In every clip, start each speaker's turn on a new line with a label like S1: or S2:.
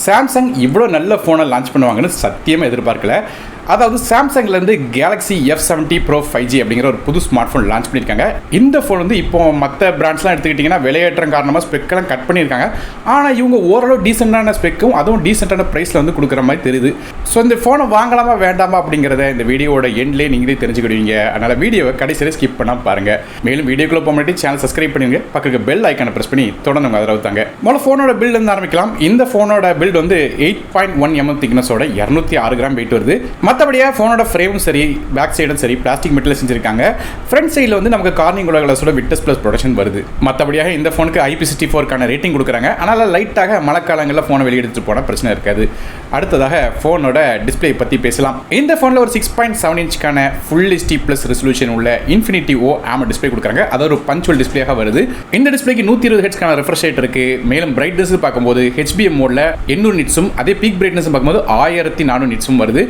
S1: Samsung இவ்வளோ நல்ல ஃபோனை லான்ச் பண்ணுவாங்கன்னு சத்தியமாக எதிர்பார்க்கல. அதாவது சாம்சங்லேருந்து கேலக்ஸி F70 Pro 5G அப்படிங்கிற ஒரு புது ஸ்மார்ட் ஃபோன் லான்ச் பண்ணியிருக்காங்க. இந்த ஃபோன் வந்து இப்போ மற்ற பிராண்ட்ஸ்லாம் எடுத்துக்கிட்டிங்கன்னா விலையேற்றம் காரணமாக ஸ்பெக்கெல்லாம் கட் பண்ணியிருக்காங்க. ஆனால் இவங்க ஓரளவு டீசெண்டான ஸ்பெக்கும் அதுவும் டீசெண்டான ப்ரைஸில் வந்து கொடுக்குற மாதிரி தெரியுது. ஸோ இந்த ஃபோனை வாங்கலாமா வேண்டாமா அப்படிங்கிறத இந்த வீடியோட எண்ட்லேயே நீங்களே தெரிஞ்சுக்கிடுவீங்க. அதனால் வீடியோவை கடைசியில் ஸ்கிப் பண்ணாமல் பாருங்கள். மேலும் வீடியோக்குள்ளே போக முன்னாடி சேனல் சப்ஸ்கிரைப் பண்ணுங்க, பக்கத்துக்கு பெல் ஐக்கானை ப்ரெஸ் பண்ணி தொடர்ந்து ஆதரவு தாங்க. முதல்ல ஃபோனோட பில்ட் வந்து ஆரம்பிக்கலாம். இந்த ஃபோனோட பில்ட் வந்து 8.1 mm திக்னஸோட 206 கிராம் வெயிட் வருது. மற்றபடியாக ஃபோனோட ஃப்ரேமும் சரி, பேக் சைடும் சரி, பிளாஸ்டிக் மெட்டீரியல் செஞ்சிருக்காங்க. ஃப்ரண்ட் சைடில் வந்து நமக்கு கார்னிங் கிளாஸோட விட்டஸ் ப்ளஸ் ப்ரொடக்ஷன் வருது. மற்றபடியாக இந்த ஃபோனுக்கு IP64க்கான ரேட்டிங் கொடுக்குறாங்க. அதனால் லைட்டாக மழைக்காலங்களில் ஃபோனை வெளியே எடுத்துகிட்டு போனால் பிரச்சனை இருக்காது. அடுத்ததாக ஃபோனோட டிஸ்பிளே பற்றி பேசலாம். இந்த ஃபோனில் ஒரு 6.7 இன்ச்சுக்கான ஃபுல் HD ப்ளஸ் ரெசல்யூஷன் உள்ள Infinity O AMOLED டிஸ்பிளே கொடுக்குறாங்க. அது ஒரு பஞ்சுவல் டிஸ்பிளேயாக வருது. இந்த டிஸ்பிளேக்கு 120 ஹெர்ட்ஸ்க்கான ரெஃப்ரெஷ் ரேட் இருக்கு. மேலும் பிரைட்னஸ் பார்க்கும்போது HBM மோட்ல 800 நிட்ஸும் அதே பீக் பிரைட்னஸ் பார்க்கும்போது 1400 நிட்ஸும் வருது.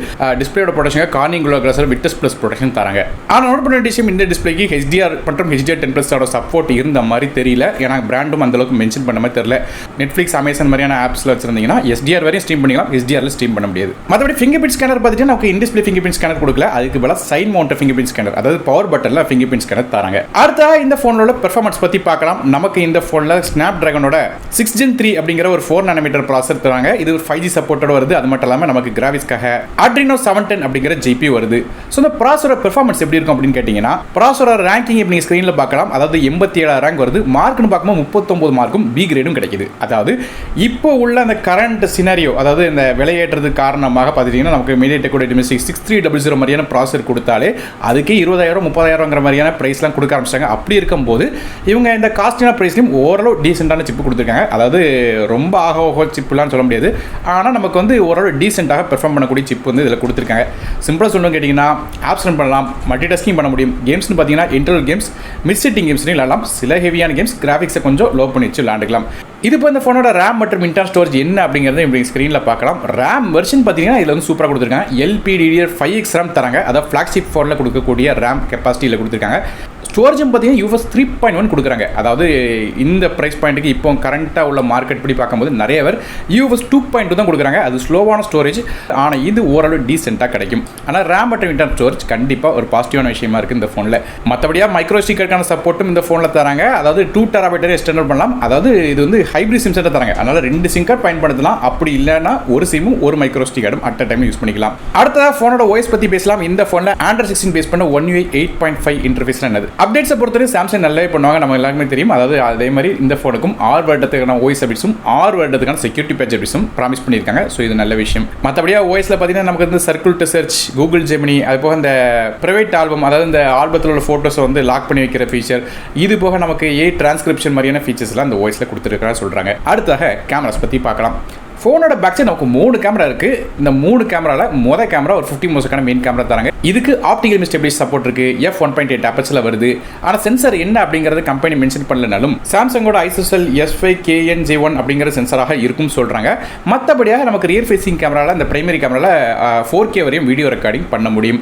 S1: டிஸ்பிளேயோட ப்ரொடக்ஷன் கார்னிங் கிளாஸோட விட்டஸ் ப்ளஸ் ப்ரொடக்ஷன் தராங்க. ஆனால் நோட் பண்ண விஷயம், இந்த டிஸ்பிளேக்கு HDR மற்றும் HDR10+ சப்போர்ட் இருந்த மாதிரி தெரியல. ஏன்னா பிராண்டும் அந்த அளவுக்கு மென்ஷன் பண்ண மாதிரி தெரியல. நெட்ஃப்ளிக்ஸ், அமேசான் மாதிரியான ஆப்ஸ்ல வச்சிருந்தீங்கன்னா SDR வரையும் ஸ்ட்ரீம் பண்ணிக்கலாம், HDRல ஸ்ட்ரீம் பண்ண முடியாது. மற்றபடி ஃபிங்கர் பிரிண்ட் ஸ்கேனர் பார்த்துட்டு நமக்கு in display fingerprint scanner கொடுக்கல. அதுக்கு பதிலாக side mount fingerprint scanner, அதாவது பவர் பட்டன்ல ஃபிங்கர் பிரிண்ட் ஸ்கேனர் தராங்க. அடுத்த இந்த ஃபோனோட பெர்ஃபார்மன்ஸ் பத்தி பார்க்கலாம். நமக்கு இந்த ஃபோன்ல ஸ்னாப்டிராகனோட 6 Gen 3 அப்படிங்கிற ஒரு 4 nm ப்ராசஸர் தராங்க. இது ஒரு 5G சப்போர்ட்டோட வருது. அது மட்டும் இல்லாமல் நமக்கு கிராஃபிக்ஸ்க்காக Adreno 710 அப்படிங்கிற GPU வருது. ஸோ இந்த ப்ராசஸரோட பெர்ஃபார்மன்ஸ் எப்படி இருக்கும் அப்படின்னு கேட்டிங்கன்னா, ப்ராசஸரோட ரேங்கிங் இப்போ நீங்கள் ஸ்க்ரீனில் பார்க்கலாம். அதாவது 87 ரேங்க் வருது. மார்க்னு பார்க்கும்போது 39 மார்க்கும் B கிரேடும் கிடைக்குது. அதாவது இப்போ உள்ள அந்த கரண்ட் சினாரியோ, அதாவது இந்த விலையேற்றதுக்கு காரணமாக பார்த்துட்டிங்கன்னா நமக்கு MediaTek Dimensity 6300 மாதிரியான ப்ராசஸர் கொடுத்தாலே அதுக்கே 20,000 30,000ங்கிற மாதிரியான ப்ரைஸ்லாம் கொடுக்க ஆரம்பிச்சிட்டாங்க. அப்படி இருக்கும்போது இவங்க இந்த காஸ்டியான ப்ரைஸ்லையும் ஓரளவு டீசெண்டான சிப்பு கொடுத்துருக்காங்க. அதாவது ரொம்ப ஆக சிப்புலாம் சொல்ல முடியாது. ஆனால் நமக்கு வந்து ஓரளவு டீசெண்டாக பெர்ஃபார்ம் பண்ணக்கூடிய சிப் வந்து இதில் கொடுத்துருக்காங்க. சிம்பிளாக சொல்லணும் கேட்டிங்கன்னா, ஆப்ஸ் ரன் பண்ணலாம், மல்டி டாஸ்கிங் பண்ண முடியும். கேம்ஸ்னு பார்த்தீங்கன்னா இன்டர்வல் கேம்ஸ், மிட் செட்டிங் கேம்ஸ்லையும் விளாடலாம். சில ஹெவியான கேம்ஸ் கிராஃபிக்ஸை கொஞ்சம் லோ பண்ணி வச்சு விளாண்டுக்கலாம். இது இப்போ இந்த ஃபோனோட ரேம் மற்றும் இன்டர்னல் ஸ்டோரேஜ் என்ன அப்படிங்கிறத இப்படி ஸ்க்ரீனில் பார்க்கலாம். ரேம் வெர்ஷன் பார்த்தீங்கன்னா இதில் வந்து சூப்பராக கொடுத்துருக்காங்க. LPDDR5X ரேம் தராங்க. அதாவது ஃப்ளாக்ஷிப் ஃபோனில் கொடுக்கக்கூடிய ரேம் கெப்பாசிட்டியில் கொடுத்துருக்காங்க. ஸ்டோரேஜும் பார்த்தீங்கன்னா UFS 3.1 கொடுக்குறாங்க. அதாவது இந்த ப்ரைஸ் பாயிண்ட்டுக்கு இப்போ கரண்ட்டாக உள்ள மார்க்கெட் படி பார்க்கும்போது நிறைய பேர் UFS 2.2 தான் கொடுக்குறாங்க. அது ஸ்லோவான ஸ்டோரேஜ், ஆனால் இது ஓரளவு டீசெண்டாக கிடைக்கும். ஆனால் ரேம் மற்றும் இன்டர்னல் ஸ்டோரேஜ் கண்டிப்பாக ஒரு பாசிட்டிவான விஷயமா இருக்குது இந்த ஃபோனில். மற்றபடியாக மைக்ரோ ஸ்டிக்கருக்கான சப்போர்ட்டும் இந்த ஃபோனில் தராங்க. அதாவது 2 TB எக்ஸ்டர்னல் பண்ணலாம். அதாவது இது வந்து ஹைப்ரிட் சிம் செட்டை தராங்க. அதனால் 2 சிம் கார்டு பயன்படுத்தலாம். அப்படி இல்லைன்னா ஒரு சிம்மும் ஒரு மைக்ரோ ஸ்டிக்கரும் அட் அ டைம் யூஸ் பண்ணிக்கலாம். அடுத்ததாக ஃபோனோட OS பற்றி பேசலாம். இந்த ஃபோனில் Android 16 பேஸ் பண்ண One UI 8.5 இன்டர்ஃபேஸ் என்னது அப்டேட்ஸை பொறுத்தவரை சாம்சங் நல்லாவே பண்ணுவாங்க, நம்ம எல்லாருக்குமே தெரியும். அதாவது அதே மாதிரி இந்த ஃபோனுக்கும் 6 வருடத்துக்கான OS அப்டேட்ஸும் 6 வருடத்துக்கான செக்யூரிட்டி பேட்ச் அப்டேட்ஸும் ப்ராமிஸ் பண்ணியிருக்காங்க. ஸோ இது நல்ல விஷயம். மற்றபடியாக OSல பார்த்தீங்கன்னா நமக்கு வந்து circle to search, Google Gemini, அது போக இந்த பிரைவேட் ஆல்பம், அதாவது இந்த ஆல்பத்தில் உள்ள ஃபோட்டோஸை வந்து லாக் பண்ணி வைக்கிற ஃபீச்சர், இது போக நமக்கு டிரான்ஸ்கிரிப்ஷன் மாதிரியான ஃபீச்சர்ஸ்லாம் இந்த OSல கொடுத்துருக்காங்க சொல்கிறாங்க. அடுத்ததாக கேமராஸ் பற்றி பார்க்கலாம். ஃபோனோட பேக் சைடு நமக்கு 3 கேமரா இருக்குது. இந்த 3 கேமராவில் மொதல் கேமரா ஒரு 50 மெகாபிக்சலுக்கான மெயின் கேமரா தராங்க. இதுக்கு ஆப்டிகல் இமேஜ் ஸ்டெபிலைசேஷன் சப்போர்ட் இருக்குது. f1.8 அப்பர்ச்சரில் வருது. ஆனால் சென்சார் என்ன அப்படிங்கிறது கம்பெனி மென்ஷன் பண்ணலனாலும் சாம்சங்கோட ISOCELL S5KNJ1 அப்படிங்கிற சென்சாராக இருக்கும் சொல்கிறாங்க. மற்றபடியாக நமக்கு ரியர் ஃபேசிங் கேமராவில் இந்த பிரைமரி கேமராவில் 4K வரையும் வீடியோ ரெக்கார்டிங் பண்ண முடியும்.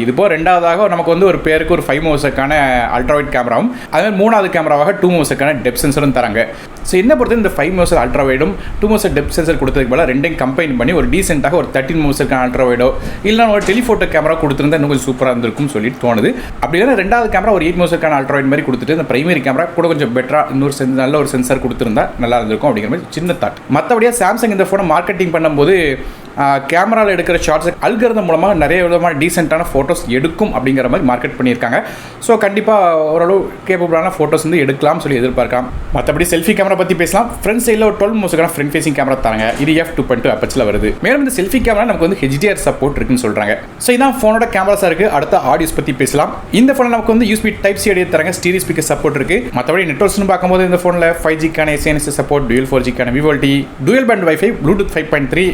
S1: இது போக ரெண்டாவதாக நமக்கு வந்து ஒரு பேருக்கு ஒரு 5 மெகாபிக்சலுக்கான அல்ட்ராவைட் கேமராவும், அதுமாதிரி மூணாவது கேமராவாக 2 மெகாபிக்சலுக்கான டெப்த் சென்சரும் தராங்க. ஸோ என்ன பொறுத்து இந்த 5 மெகாபிக்சல் அல்ட்ராவைடும் 2 மெகாபிக்சல் டெப்த் சென்சர் கொடுத்ததுக்கு பதிலாக ரெண்டையும் கம்பைன் பண்ணி ஒரு டீசெண்டாக ஒரு 13 மெகாபிக்சலுக்கான அல்ட்ராவைடோ இல்லைனா ஒரு டெலிஃபோட்டோ கேமரா கொடுத்துருந்தா இன்னும் கொஞ்சம் சூப்பராக இருந்திருக்கும் சொல்லிட்டு தோணுது. அப்படி இல்லைனா ரெண்டாவது கேமரா ஒரு 8 மெகாபிக்சலுக்கான அல்ட்ராவைட் மாதிரி கொடுத்துட்டு இந்த பிரைமரி கேமரா கூட கொஞ்சம் பெட்டராக இன்னொரு நல்ல ஒரு சென்சார் கொடுத்துருந்தா நல்லா இருந்திருக்கும் அப்படிங்கிற மாதிரி சின்ன தாட். மற்றபடியாக சாம்சங் இந்த ஃபோனை மார்க்கெட்டிங் பண்ணும்போது கேமராவில் எடுக்கிற ஷார்ட்ஸ் அல்கரிதம் மூலமாக நிறைய விதமான டீசெண்டான ஃபோட்டோஸ் எடுக்கும் அப்படிங்கிற மாதிரி மார்க்கெட் பண்ணியிருக்காங்க. ஸோ கண்டிப்பாக ஓரளவு கேப்பபிளான ஃபோட்டோஸ் வந்து எடுக்கலாம் சொல்லி எதிர்பார்க்கலாம். மற்றபடி செல்ஃபி கேமரா பற்றி பேசலாம். ஃப்ரண்ட் சைடில் ஒரு 12 மெகாபிக்சலுக்கான ஃப்ரண்ட் ஃபேசிங் கேமரா தராங்க. இது f2.2 அப்பர்ச்சரில் வருது. மேலும் இந்த செல்ஃபி கேமரா நமக்கு வந்து HDR சப்போர்ட் இருக்குன்னு சொல்கிறாங்க. ஸோ இதான் ஃபோனோட கேமராஸாக இருக்குது. அடுத்த ஆடியோஸ் பற்றி பேசலாம். இந்த ஃபோனில் நமக்கு வந்து USB Type-C ஆடியோ தராங்க. ஸ்டீரியோ ஸ்பீக்கர் சப்போர்ட் இருக்குது. மற்றபடி நெட்வொர்க்ஸ்னு பார்க்கும்போது இந்த ஃபோனில் 5Gக்கான SNSS support, Dual 4Gக்கான VoLTE, Dual Band Wi-Fi, Bluetooth 5.3,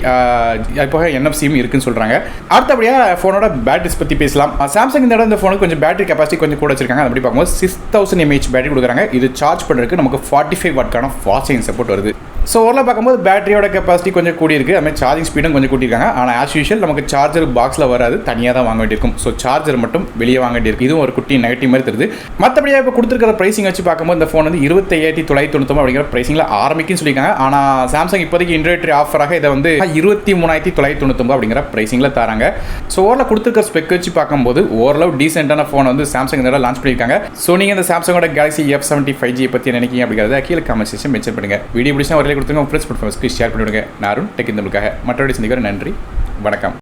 S1: இப்போ NFC இருக்குன்னு சொல்றாங்க. அடுத்தபடியா ஃபோனோட பேட்டரிஸ் பத்தி பேசலாம். சாம்சங் இந்த இந்த ஃபோனுக்கு கொஞ்சம் பேட்டரி கெபாசிட்டி கொஞ்சம் கூட வச்சிருக்காங்க. அப்படி பார்க்கும்போது 6000 mAh பேட்டரி கொடுக்குறாங்க. இது சார்ஜ் பண்ணுறதுக்கு நமக்கு 45 வாட்க்கான ஃபாஸ்ட் சார்ஜிங் சப்போர்ட் வருது. ஸோ ஓரளவு பார்க்கும்போது பேட்டரியோட கெப்பாசிட்டி கொஞ்சம் கூடியிருக்கு, அதுமாதிரி சார்ஜிங் ஸ்பீடும் கொஞ்சம் கூட்டியிருக்காங்க. ஆனால் ஆஸ் யூஷுவல் நமக்கு சார்ஜர் பாக்ஸில் வராது, தனியாக தான் வாங்க வேண்டியிருக்கும். ஸோ சார்ஜர் மட்டும் வெளியே வாங்க வேண்டியிருக்கு. இதுவும் ஒரு குட்டி நெகட்டிவ் மாதிரி தெரியுது. மற்றபடியாக இப்போ கொடுத்துருக்கிற ப்ரைசிங் வச்சு பார்க்கும்போது இந்த ஃபோன் வந்து 25,999 அப்படிங்கிற ப்ரைசிங்கில் ஆரம்பிக்குன்னு சொல்லியிருக்காங்க. ஆனால் சாம்சங் இப்போதைக்கு இன்ட்ரோடக்டரி ஆஃபராக இதை வந்து 23,999 அப்படிங்கிற ப்ரைசிங்கில் தராங்க. ஸோ ஓரளவு கொடுத்துருக்கிற ஸ்பெக் வச்சு பார்க்கும்போது ஓரளவு டீசென்டான ஃபோன் வந்து சாம்சங் இந்த லான்ச் பண்ணியிருக்காங்க. ஸோ நீங்கள் இந்த சாம்சங்கோட Galaxy F70 5G பற்றி நினைக்கிங்க அப்படிங்கிறத கீழே கமெண்ட் செக்ஷன் மென்ஷன் பண்ணுங்கள். வீடியோ பிடிச்சா ஒரு லைக் கொடுத்துங்க, உங்கள் ஃப்ரெண்ட்ஸ் ஷேர் பண்ணிவிடுங்க. நான் அருண் டெக் இந்த மற்றொரு சந்திக்கிற நன்றி, வணக்கம்.